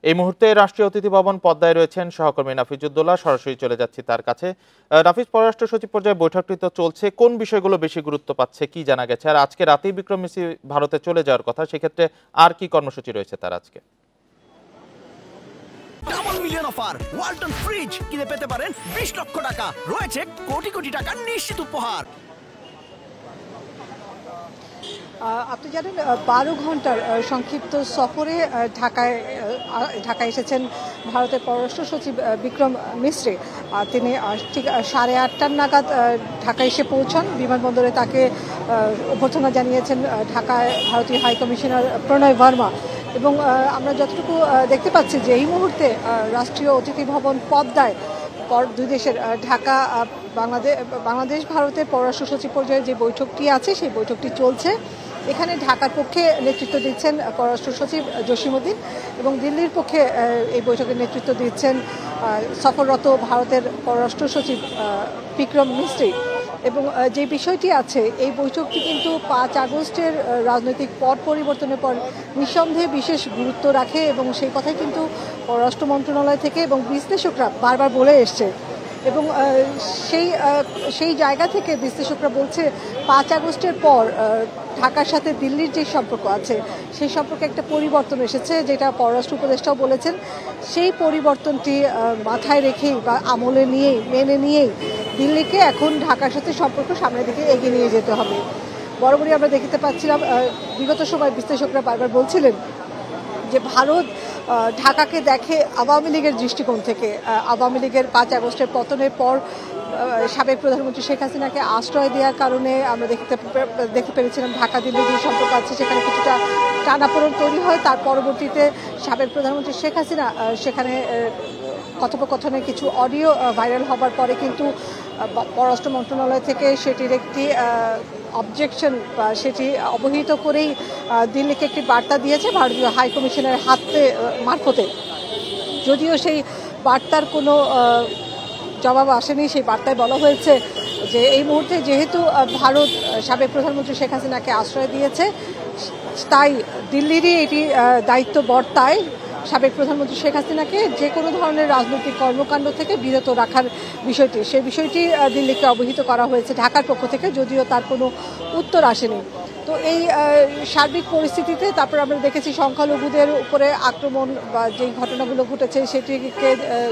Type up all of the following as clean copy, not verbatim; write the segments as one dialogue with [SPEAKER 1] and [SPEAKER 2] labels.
[SPEAKER 1] এই মুহূর্তে রাষ্ট্রীয় অতিথি ভবন পদ্মায় রয়েছেন সহকর্মী নাফিজউদ্দৌলা। সরাসরি চলে যাচ্ছি তার কাছে। নাফিজ, পররাষ্ট্র সচিব পর্যায়ে বৈঠকটি তো চলছে, কোন বিষয়গুলো বেশি গুরুত্ব পাচ্ছে কি জানা গেছে? আর আজকে রাতেই বিক্রম মিসরি ভারতে চলে যাওয়ার কথা, সেক্ষেত্রে আর কি কর্মসূচি রয়েছে তার আজকে?
[SPEAKER 2] Double million offer Walton fridge কিনে পেতে পারেন 20 লক্ষ টাকা, রয়েছে কোটি কোটি টাকার নিশ্চিত উপহার।
[SPEAKER 3] আপনি জানেন 12 ঘন্টার সংক্ষিপ্ত সফরে ঢাকায় এসেছেন ভারতের পররাষ্ট্র সচিব বিক্রম মিসরি। তিনি ঠিক 8:30 নাগাদ ঢাকায় এসে পৌঁছন। বিমানবন্দরে তাকে অভ্যর্থনা জানিয়েছেন ঢাকায় ভারতীয় হাই কমিশনার প্রণয় ভার্মা। এবং আমরা যতটুকু দেখতে পাচ্ছি যে এই মুহূর্তে রাষ্ট্রীয় অতিথি ভবন পদ্মায় দুই দেশের ঢাকা বাংলাদেশ ভারতের পররাষ্ট্র সচিব পর্যায়ে যে বৈঠকটি আছে সেই বৈঠকটি চলছে। এখানে ঢাকার পক্ষে নেতৃত্ব দিচ্ছেন পররাষ্ট্র সচিব জসিমউদ্দিন এবং দিল্লির পক্ষে এই বৈঠকের নেতৃত্ব দিচ্ছেন সফররত ভারতের পররাষ্ট্র সচিব বিক্রম মিসরি। এবং যে বিষয়টি আছে, এই বৈঠকটি কিন্তু 5 আগস্টের রাজনৈতিক পট পরিবর্তনের পর নিঃসন্দেহে বিশেষ গুরুত্ব রাখে এবং সেই কথাই কিন্তু পররাষ্ট্র মন্ত্রণালয় থেকে এবং বিশ্লেষকরা বারবার বলে এসছে। এবং সেই জায়গা থেকে বিশ্লেষকরা বলছে 5 আগস্টের পর ঢাকার সাথে দিল্লির যে সম্পর্ক আছে সেই সম্পর্কে একটা পরিবর্তন এসেছে, যেটা পররাষ্ট্র উপদেষ্টাও বলেছেন। সেই পরিবর্তনটি মাথায় রেখেই বা আমলে নিয়েই মেনে নিয়েই দিল্লিকে এখন ঢাকার সাথে সম্পর্ক সামনের দিকে এগিয়ে নিয়ে যেতে হবে। বরাবরই আমরা দেখতে পাচ্ছিলাম বিগত সময় বিশ্লেষকরা বারবার বলছিলেন যে ভারত ঢাকাকে দেখে আওয়ামী লীগের দৃষ্টিকোণ থেকে। আওয়ামী লীগের 5 আগস্টের পতনের পর সাবেক প্রধানমন্ত্রী শেখ হাসিনাকে আশ্রয় দেওয়ার কারণে আমরা দেখতে পেরেছিলাম ঢাকা দিল্লি যে সম্পর্ক আছে সেখানে কিছুটা টানাপোড়েন তৈরি হয়। তার পরবর্তীতে সাবেক প্রধানমন্ত্রী শেখ হাসিনা সেখানে কথোপকথনের কিছু অডিও ভাইরাল হবার পরে কিন্তু পররাষ্ট্র মন্ত্রণালয় থেকে সেটির একটি অবজেকশন বা সেটি অবহিত করেই দিল্লিকে একটি বার্তা দিয়েছে ভারতীয় হাই কমিশনের মারফতে। যদিও সেই বার্তার কোনো জবাব আসেনি। সেই বার্তায় বলা হয়েছে যে এই মুহূর্তে যেহেতু ভারত সাবেক প্রধানমন্ত্রী শেখ হাসিনাকে আশ্রয় দিয়েছে, তাই দিল্লিরই এটি দায়িত্ব বর্তায় সাবেক প্রধানমন্ত্রী শেখ হাসিনাকে যে কোনো ধরনের রাজনৈতিক কর্মকাণ্ড থেকে বিরত রাখার বিষয়টি, সেই বিষয়টি দিল্লিকে অবহিত করা হয়েছে ঢাকার পক্ষ থেকে, যদিও তার কোনো উত্তর আসেনি। তো এই সার্বিক পরিস্থিতিতে তারপর আমরা দেখেছি সংখ্যালঘুদের উপরে আক্রমণ বা যেই ঘটনাগুলো ঘটেছে সেটিকে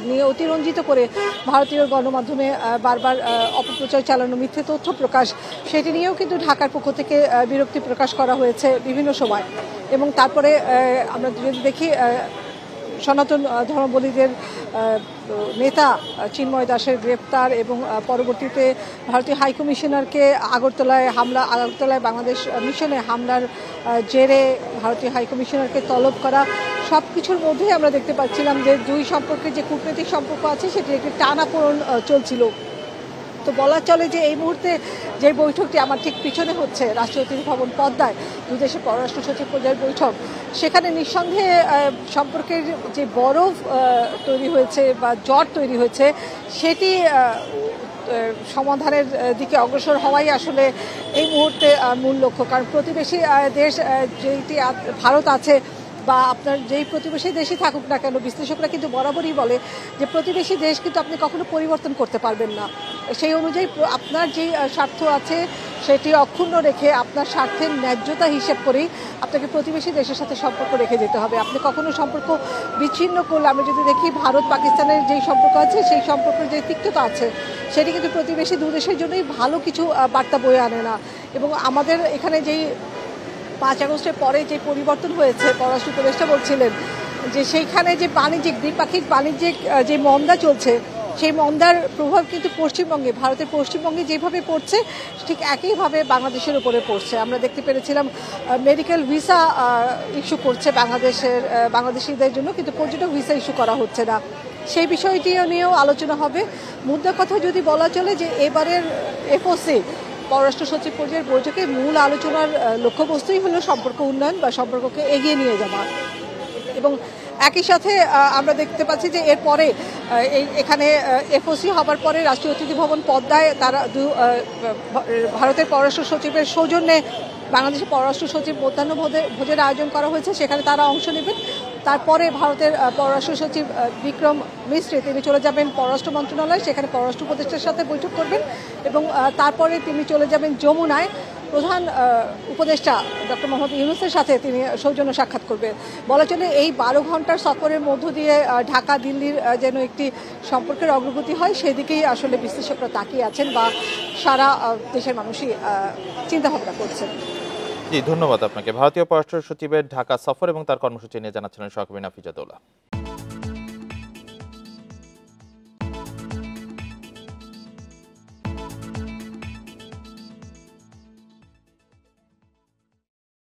[SPEAKER 3] নিয়ে অতিরঞ্জিত করে ভারতীয় গণমাধ্যমে বারবার অপপ্রচার চালানো, মিথ্যে তথ্য প্রকাশ, সেটি নিয়েও কিন্তু ঢাকার পক্ষ থেকে বিরক্তি প্রকাশ করা হয়েছে বিভিন্ন সময়। এবং তারপরে আমরা যদি দেখি সনাতন ধর্মাবলম্বীদের নেতা চিন্ময় দাসের গ্রেপ্তার এবং পরবর্তীতে ভারতীয় হাইকমিশনারকে আগরতলায় বাংলাদেশ মিশনে হামলার জেরে ভারতীয় হাইকমিশনারকে তলব করা, সব কিছুর মধ্যেই আমরা দেখতে পাচ্ছিলাম যে দুই সম্পর্কে যে কূটনৈতিক সম্পর্ক আছে সেটি একটি টানাপোড়েন চলছিল। তো বলা চলে যে এই মুহূর্তে যে বৈঠকটি আমার ঠিক পিছনে হচ্ছে রাষ্ট্রীয় অতিথি ভবন পদ্মায় দুই দেশের পররাষ্ট্র সচিব পর্যায়ের বৈঠক, সেখানে নিঃসন্দেহে সম্পর্কের যে বরফ তৈরি হয়েছে বা জট তৈরি হয়েছে সেটি সমাধানের দিকে অগ্রসর হওয়াই আসলে এই মুহূর্তে মূল লক্ষ্য। কারণ প্রতিবেশী দেশ যেটি ভারত আছে বা আপনার যেই প্রতিবেশী দেশই থাকুক না কেন, বিশ্লেষকরা কিন্তু বরাবরই বলে যে প্রতিবেশী দেশ কিন্তু আপনি কখনো পরিবর্তন করতে পারবেন না। সেই অনুযায়ী আপনার যেই স্বার্থ আছে সেটি অক্ষুণ্ণ রেখে আপনার স্বার্থের ন্যায্যতা হিসেব করেই আপনাকে প্রতিবেশী দেশের সাথে সম্পর্ক রেখে যেতে হবে। আপনি কখনো সম্পর্ক বিচ্ছিন্ন করলে, আমরা যদি দেখি ভারত পাকিস্তানের যেই সম্পর্ক আছে সেই সম্পর্কের যে তিক্ততা আছে সেটি কিন্তু প্রতিবেশী দু দেশের জন্যই ভালো কিছু বার্তা বয়ে আনে না। এবং আমাদের এখানে যেই 5 আগস্টের পরে যে পরিবর্তন হয়েছে, পররাষ্ট্র উপদেষ্টা বলছিলেন যে সেইখানে যে দ্বিপাক্ষিক বাণিজ্যিক যে মন্দা চলছে সেই মন্দার প্রভাব কিন্তু ভারতের পশ্চিমবঙ্গে যেভাবে পড়ছে ঠিক একইভাবে বাংলাদেশের উপরে পড়ছে। আমরা দেখতে পেরেছিলাম মেডিকেল ভিসা ইস্যু করছে বাংলাদেশিদের জন্য, কিন্তু পর্যটক ভিসা ইস্যু করা হচ্ছে না। সেই বিষয়টি নিয়েও আলোচনা হবে। মুদ্রা কথা যদি বলা চলে যে এবারের এফওসি পররাষ্ট্র সচিব পর্যায়ের বৈঠকে মূল আলোচনার লক্ষ্যবস্তুই হলো সম্পর্ক উন্নয়ন বা সম্পর্ককে এগিয়ে নিয়ে যাওয়া। এবং একই সাথে আমরা দেখতে পাচ্ছি যে এরপরে এখানে এফওসি হবার পরে রাষ্ট্রীয় অতিথি ভবন পদ্মায় তারা ভারতের পররাষ্ট্র সচিবের সৌজন্যে বাংলাদেশের পররাষ্ট্র সচিব মধ্যাহ্ন ভোজের আয়োজন করা হয়েছে, সেখানে তারা অংশ নেবেন। তারপরে ভারতের পররাষ্ট্র সচিব বিক্রম মিশ্রি তিনি চলে যাবেন পররাষ্ট্র মন্ত্রণালয়, সেখানে পররাষ্ট্র উপদেষ্টার সাথে বৈঠক করবেন এবং তারপরে তিনি চলে যাবেন যমুনায় প্রধান উপদেষ্টা ডক্টর মোহাম্মদ ইউনূসের সাথে তিনি সৌজন্য সাক্ষাৎ করবেন। বলা চলে এই 12 ঘন্টার সফরের মধ্য দিয়ে ঢাকা দিল্লির যেন একটি সম্পর্কের অগ্রগতি হয় সেদিকেই আসলে বিশ্লেষকরা তাকিয়ে আছেন বা সারা দেশের মানুষই চিন্তা ভাবনা করছেন।
[SPEAKER 1] জি, ধন্যবাদ আপনাকে। ভারতীয় পররাষ্ট্র সচিবের ঢাকা সফর এবং তার কর্মসূচি নিয়ে জানাচ্ছিলেন সহকর্মী নাফিজা দৌলা।